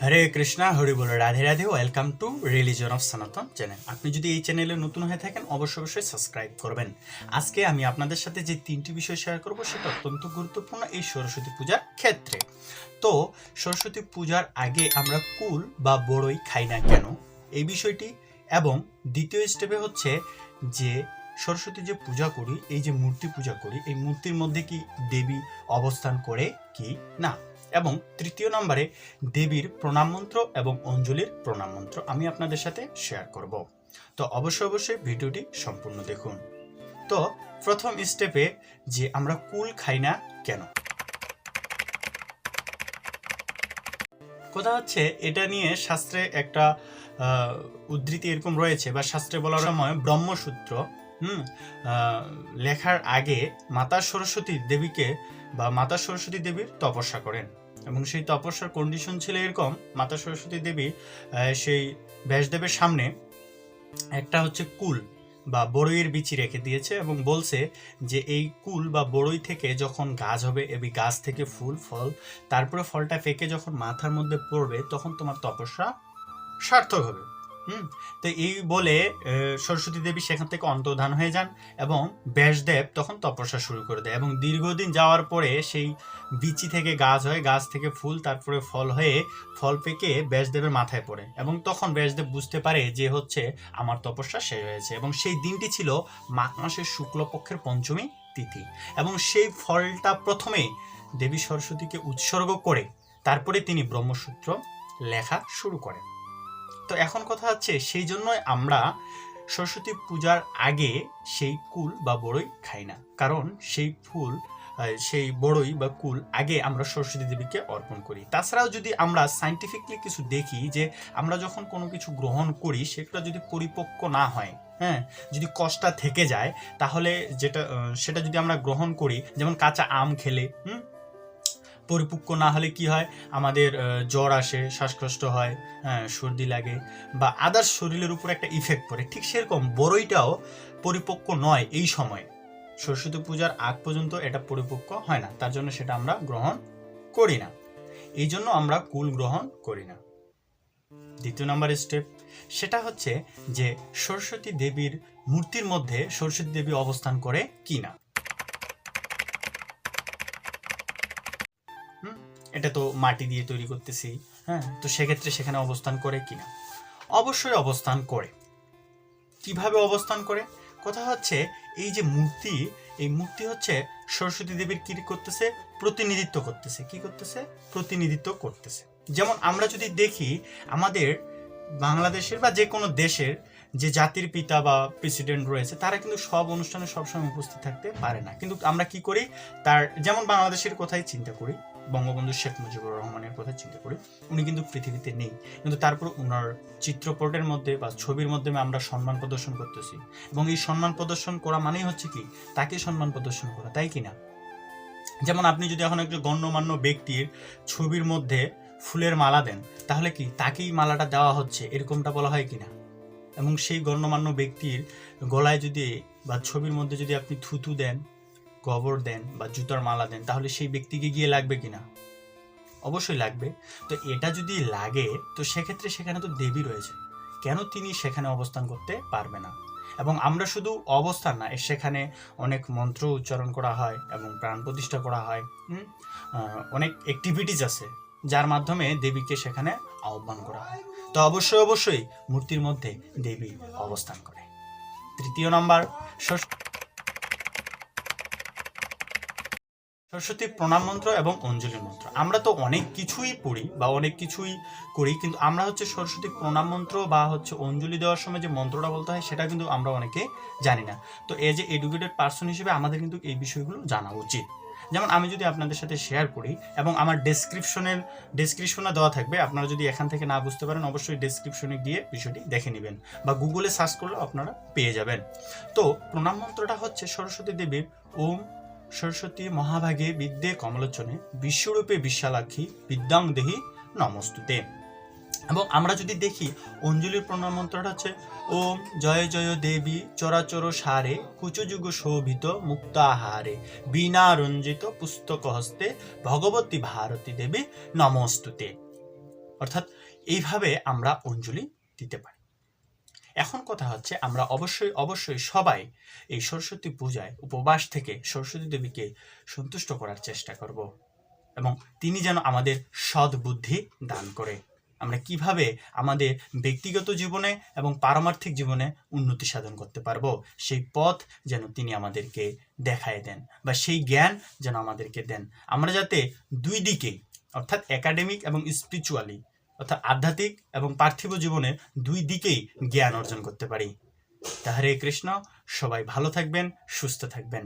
Hare Krishna, Hari ball, Radhe Radhe. Welcome to religion of সনাতন channel. আপনি যদি এই চ্যানেলে নতুন হয়ে থাকেন অবশ্যই সাবস্ক্রাইব করবেন। আজকে আমি আপনাদের সাথে যে তিনটি বিষয় শেয়ার করব সেটা অত্যন্ত গুরুত্বপূর্ণ এই সরস্বতী পূজার ক্ষেত্রে। তো সরস্বতী পূজার আগে আমরা কুল বা বড়ই খাই না কেন, এই বিষয়টি, এবং দ্বিতীয় স্টেপে হচ্ছে যে সরস্বতী যে পূজা করি, এই যে মূর্তি পূজা করি, এই মূর্তির মধ্যে কি দেবী অবস্থান করে কি না, এবং তৃতীয় নম্বরে দেবীর প্রণাম মন্ত্র এবং অঞ্জলির প্রণাম মন্ত্র আমি আপনাদের সাথে শেয়ার করব। তো অবশ্যই ভিডিওটি সম্পূর্ণ দেখুন। তো প্রথম স্টেপে যে আমরা কুল খাই না কেন, কথা হচ্ছে এটা নিয়ে শাস্ত্রে একটা উদ্ধৃতি এরকম রয়েছে, বা শাস্ত্রে বলার সময় ব্রহ্মসূত্র লেখার আগে মাতা সরস্বতী দেবীকে বা মাতা সরস্বতী দেবীর তপস্যা করেন, এবং সেই তপস্যার কন্ডিশন ছিল এরকম: মাতা সরস্বতী দেবী সেই ব্যাসদেবের সামনে একটা হচ্ছে কুল বা বড়ইয়ের বিচি রেখে দিয়েছে এবং বলছে যে এই কুল বা বড়ই থেকে যখন গাছ হবে, এই গাছ থেকে ফুল, ফল, তারপরে ফলটা পেকে যখন মাথার মধ্যে পড়বে তখন তোমার তপস্যা সার্থক হবে। তো এই বলে সরস্বতী দেবী সেখান থেকে অন্তর্ধান হয়ে যান এবং ব্যাসদেব তখন তপস্যা শুরু করে দেয়, এবং দীর্ঘদিন যাওয়ার পরে সেই বিচি থেকে গাছ হয়, গাছ থেকে ফুল, তারপরে ফল হয়ে ফল পেকে ব্যাসদেবের মাথায় পড়ে, এবং তখন ব্যাসদেব বুঝতে পারে যে হচ্ছে আমার তপস্যা শেষ হয়েছে। এবং সেই দিনটি ছিল মাঘ মাসের শুক্লপক্ষের পঞ্চমী তিথি, এবং সেই ফলটা প্রথমে দেবী সরস্বতীকে উৎসর্গ করে তারপরে তিনি ব্রহ্মসূত্র লেখা শুরু করেন। তো এখন কথা হচ্ছে সেই জন্যই আমরা সরস্বতী পূজার আগে সেই কুল বা বড়ই খাই না, কারণ সেই ফুল, সেই বড়ই বা কুল আগে আমরা সরস্বতী দেবীকে অর্পণ করি। তাছাড়াও যদি আমরা সায়েন্টিফিকলি কিছু দেখি, যে আমরা যখন কোনো কিছু গ্রহণ করি সেটা যদি পরিপক্ক না হয়, যদি কষ্টা থেকে যায়, তাহলে সেটা যদি আমরা গ্রহণ করি, যেমন কাঁচা আম খেলে পরিপক্ক না হলে কি হয়, আমাদের জ্বর আসে, শ্বাসকষ্ট হয়, সর্দি লাগে, বা আদার্স শরীরের উপর একটা ইফেক্ট পড়ে। ঠিক সেরকম বড়ইটাও পরিপক্ক নয় এই সময়, সরস্বতী পূজার আগ পর্যন্ত এটা পরিপক্ক হয় না, তার জন্য সেটা আমরা গ্রহণ করি না। এই জন্য আমরা কুল গ্রহণ করি না। দ্বিতীয় নম্বর স্টেপ সেটা হচ্ছে যে সরস্বতী দেবীর মূর্তির মধ্যে সরস্বতী দেবী অবস্থান করে কি না। এটা তো মাটি দিয়ে তৈরি করতেছি, তো সেক্ষেত্রে সেখানে অবস্থান করে কিনা? অবশ্যই অবস্থান করে। কিভাবে অবস্থান করে? কথা হচ্ছে এই যে মূর্তি, এই মূর্তি হচ্ছে সরস্বতী দেবীর কি করতেছে? প্রতিনিধিত্ব করতেছে। কি করতেছে? প্রতিনিধিত্ব করতেছে। যেমন আমরা যদি দেখি আমাদের বাংলাদেশের বা যে কোনো দেশের যে জাতির পিতা বা প্রেসিডেন্ট রয়েছে, তারা কিন্তু সব অনুষ্ঠানে সবসময় উপস্থিত থাকতে পারে না, কিন্তু আমরা কি করি, তার যেমন বাংলাদেশের কথাই চিন্তা করি, বঙ্গবন্ধু শেখ মুজিবুর রহমানের কথা চিন্তা করি, উনি কিন্তু পৃথিবীতে নেই, কিন্তু তারপর ওনার চিত্রপটের মধ্যে বা ছবির মাধ্যমে আমরা সম্মান প্রদর্শন করতেছি, এবং এই সম্মান প্রদর্শন করা মানেই হচ্ছে কি, তাকে সম্মান প্রদর্শন করা, তাই কিনা? যেমন আপনি যদি এখন একজন গণ্যমান্য ব্যক্তির ছবির মধ্যে ফুলের মালা দেন, তাহলে কি তাকেই মালাটা দেওয়া হচ্ছে, এরকমটা বলা হয় কিনা? এবং সেই গণ্যমান্য ব্যক্তির গলায় যদি বা ছবির মধ্যে যদি আপনি থুতু দেন, গোবর দেন বা জুতার মালা দেন, তাহলে সেই ব্যক্তিকে গিয়ে লাগবে কিনা? অবশ্যই লাগবে। তো এটা যদি লাগে, তো সেক্ষেত্রে সেখানে তো দেবী রয়েছে, কেন তিনি সেখানে অবস্থান করতে পারবে না? এবং আমরা শুধু অবস্থান না, সেখানে অনেক মন্ত্র উচ্চারণ করা হয় এবং প্রাণ প্রতিষ্ঠা করা হয়, অনেক অ্যাক্টিভিটিস আছে যার মাধ্যমে দেবীকে সেখানে আহ্বান করা হয়। তো অবশ্যই মূর্তির মধ্যে দেবী অবস্থান করে। তৃতীয় নম্বর, সরস্বতী প্রণাম মন্ত্র এবং অঞ্জলি মন্ত্র। আমরা তো অনেক কিছুই পড়ি বা অনেক কিছুই করি, কিন্তু আমরা হচ্ছে সরস্বতী প্রণাম মন্ত্র বা হচ্ছে অঞ্জলি দেওয়ার সময় যে মন্ত্রটা বলতে হয় সেটা কিন্তু আমরা অনেকে জানি না। তো এজ এ এডুকেটেড পার্সন হিসেবে আমাদের কিন্তু এই বিষয়গুলো জানা উচিত। যেমন আমি যদি আপনাদের সাথে শেয়ার করি, এবং আমার ডেসক্রিপশনে দেওয়া থাকবে, আপনারা যদি এখান থেকে না বুঝতে পারেন অবশ্যই ডেসক্রিপশনে গিয়ে বিষয়টি দেখে নেবেন, বা গুগলে সার্চ করলেও আপনারা পেয়ে যাবেন। তো প্রণাম মন্ত্রটা হচ্ছে সরস্বতী দেবীর ওম সরস্বতী মহাভাগে বিদ্যে কমলোচনে বিশ্বরূপে বিশালাক্ষী বিদ্যাং দেহি নমস্তুতে। এবং আমরা যদি দেখি অঞ্জলির প্রণাম মন্ত্রটা হচ্ছে ওম জয় জয় দেবী চরাচর সারে কুচযুগ শোভিত মুক্তাহারে বীণা রঞ্জিত পুস্তক হস্তে ভগবতী ভারতী দেবী নমস্তুতে। অর্থাৎ এইভাবে আমরা অঞ্জলি দিতে পারি। এখন কথা হচ্ছে, আমরা অবশ্যই সবাই এই সরস্বতী পূজায় উপবাস থেকে সরস্বতী দেবীকে সন্তুষ্ট করার চেষ্টা করব, এবং তিনি যেন আমাদের সদ্বুদ্ধি দান করে আমরা কিভাবে আমাদের ব্যক্তিগত জীবনে এবং পারমার্থিক জীবনে উন্নতি সাধন করতে পারবো, সেই পথ যেন তিনি আমাদেরকে দেখায় দেন, বা সেই জ্ঞান যেন আমাদেরকে দেন। আমরা যাতে দুই দিকেই, অর্থাৎ একাডেমিক এবং স্পিরিচুয়ালি, অর্থাৎ আধ্যাত্মিক এবং পার্থিব জীবনে দুই দিকেই জ্ঞান অর্জন করতে পারি। হরে কৃষ্ণ। সবাই ভালো থাকবেন, সুস্থ থাকবেন।